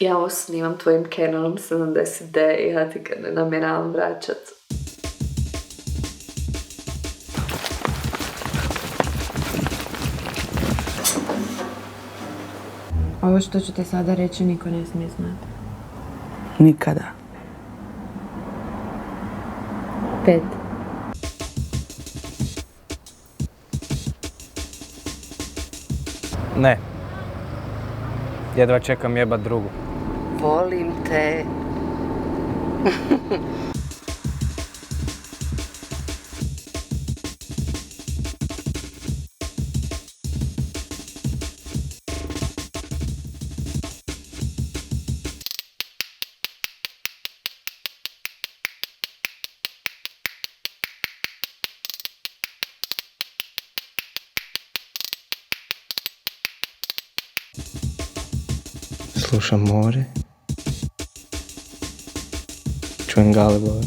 Ja ovo snimam tvojim Canonom 70D i ja ti ga ne namjeravam vraćat. Ovo što ću ti sada reći niko ne smije znati. Nikada. 5. Ne. Jedva čekam jebat drugu. Volim te. Slušam more. Čujem galebove.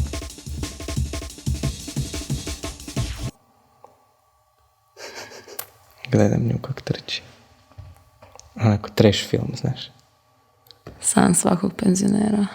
Gledam nju kak trči. Onako trash film, znaš. San svakog penzionera.